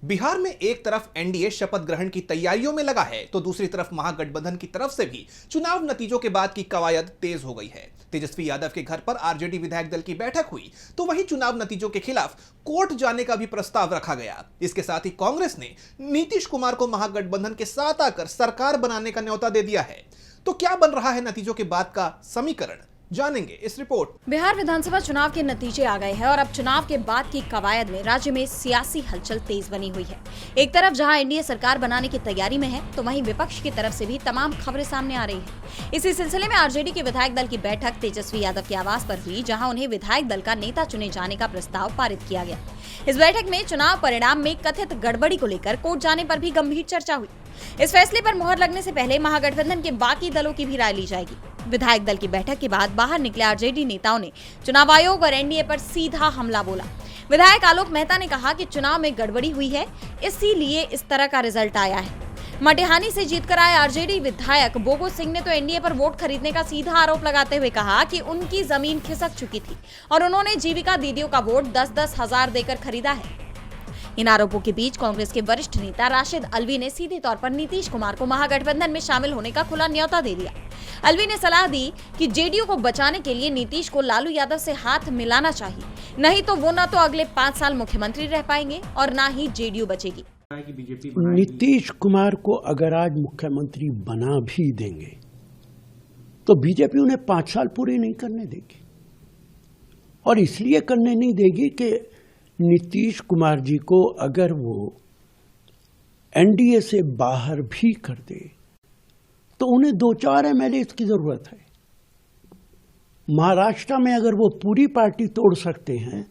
बिहार में एक तरफ एनडीए शपथ ग्रहण की तैयारियों में लगा है तो दूसरी तरफ महागठबंधन की तरफ से भी चुनाव नतीजों के बाद की कवायद तेज हो गई है। तेजस्वी यादव के घर पर आरजेडी विधायक दल की बैठक हुई तो वहीं चुनाव नतीजों के खिलाफ कोर्ट जाने का भी प्रस्ताव रखा गया। इसके साथ ही कांग्रेस ने नीतीश कुमार को महागठबंधन के साथ आकर सरकार बनाने का न्योता दे दिया है। तो क्या बन रहा है नतीजों के बाद का समीकरण, जानेंगे इस रिपोर्ट। बिहार विधानसभा चुनाव के नतीजे आ गए हैं और अब चुनाव के बाद की कवायद में राज्य में सियासी हलचल तेज बनी हुई है। एक तरफ जहां एनडीए सरकार बनाने की तैयारी में है तो वहीं विपक्ष की तरफ से भी तमाम खबरें सामने आ रही है। इसी सिलसिले में आरजेडी के विधायक दल की बैठक तेजस्वी यादव के आवास पर हुई, जहाँ उन्हें विधायक दल का नेता चुने जाने का प्रस्ताव पारित किया गया। इस बैठक में चुनाव परिणाम में कथित गड़बड़ी को लेकर कोर्ट जाने पर भी गंभीर चर्चा हुई। इस फैसले पर मुहर लगने से पहले महागठबंधन के बाकी दलों की भी राय ली जाएगी। विधायक दल की बैठक के बाद बाहर निकले आरजेडी नेताओं ने चुनाव आयोग और एनडीए पर सीधा हमला बोला। विधायक आलोक मेहता ने कहा कि चुनाव में गड़बड़ी हुई है, इसीलिए इस तरह का रिजल्ट आया है। मटिहानी से जीतकर आए आरजेडी विधायक बोगो सिंह ने तो एनडीए पर वोट खरीदने का सीधा आरोप लगाते हुए कहा कि उनकी जमीन खिसक चुकी थी और उन्होंने जीविका दीदियों का वोट 10-10 हजार देकर खरीदा है। इन आरोपों के बीच कांग्रेस के वरिष्ठ नेता राशिद अल्वी ने सीधे तौर पर नीतीश कुमार को महागठबंधन में शामिल होने का खुला न्योता दे दिया। अल्वी ने सलाह दी कि जेडीयू को बचाने के लिए नीतीश को लालू यादव से हाथ मिलाना चाहिए, नहीं तो वो न तो अगले 5 साल मुख्यमंत्री रह पाएंगे और न ही जेडीयू बचेगी। नीतीश कुमार को अगर आज मुख्यमंत्री बना भी देंगे तो बीजेपी उन्हें 5 साल पूरे नहीं करने देगी, और इसलिए करने नहीं देगी कि नीतीश कुमार जी को अगर वो एनडीए से बाहर भी कर दे तो उन्हें 2-4 एमएलए की जरूरत है। महाराष्ट्र में अगर वो पूरी पार्टी तोड़ सकते हैं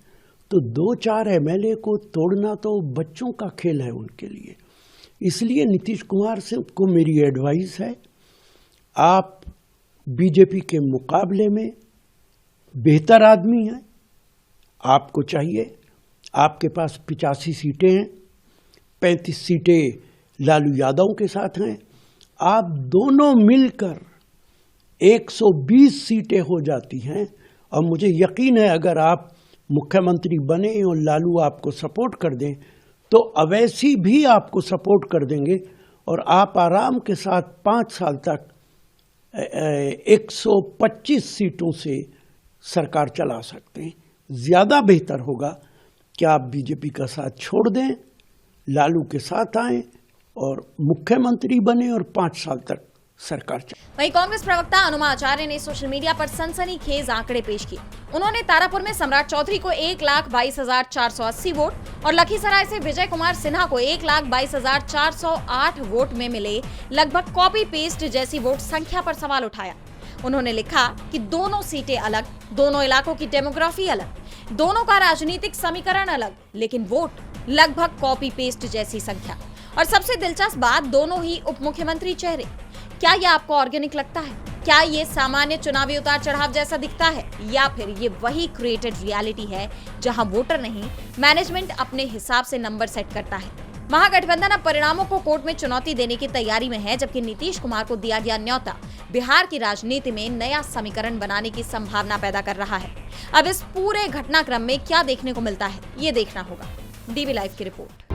तो 2-4 एमएलए को तोड़ना तो बच्चों का खेल है उनके लिए। इसलिए नीतीश कुमार से को मेरी एडवाइस है, आप बीजेपी के मुकाबले में बेहतर आदमी हैं, आपको चाहिए, आपके पास 85 सीटें हैं, 35 सीटें लालू यादव के साथ हैं, आप दोनों मिलकर 120 सीटें हो जाती हैं। और मुझे यकीन है अगर आप मुख्यमंत्री बने और लालू आपको सपोर्ट कर दें तो अवैसी भी आपको सपोर्ट कर देंगे और आप आराम के साथ 5 साल तक 125 सीटों से सरकार चला सकते हैं। ज़्यादा बेहतर होगा कि आप बीजेपी का साथ छोड़ दें, लालू के साथ आएं और मुख्यमंत्री बने और 5 साल तक सरकार चले। वहीं कांग्रेस प्रवक्ता अनुमा आचार्य ने सोशल मीडिया पर सनसनीखेज आंकड़े पेश किए। उन्होंने तारापुर में सम्राट चौधरी को 1,22,480 वोट और लखीसराय से विजय कुमार सिन्हा को 1,22,408 वोट में मिले लगभग कॉपी पेस्ट जैसी वोट संख्या पर सवाल उठाया। उन्होंने लिखा कि दोनों सीटें अलग, दोनों इलाकों की डेमोग्राफी अलग, दोनों का राजनीतिक समीकरण अलग, लेकिन वोट लगभग कॉपी पेस्ट जैसी संख्या। और सबसे दिलचस्प बात, दोनों ही उप मुख्यमंत्री चेहरे। क्या ये आपको ऑर्गेनिक लगता है? क्या ये सामान्य चुनावी उतार चढ़ाव जैसा दिखता है, या फिर ये वही क्रिएटेड रियलिटी है जहां वोटर नहीं, मैनेजमेंट अपने हिसाब से नंबर सेट करता है? महागठबंधन अब परिणामों को कोर्ट में चुनौती देने की तैयारी में है, जबकि नीतीश कुमार को दिया गया न्योता बिहार की राजनीति में नया समीकरण बनाने की संभावना पैदा कर रहा है। अब इस पूरे घटनाक्रम में क्या देखने को मिलता है, ये देखना होगा। डीवी लाइव की रिपोर्ट।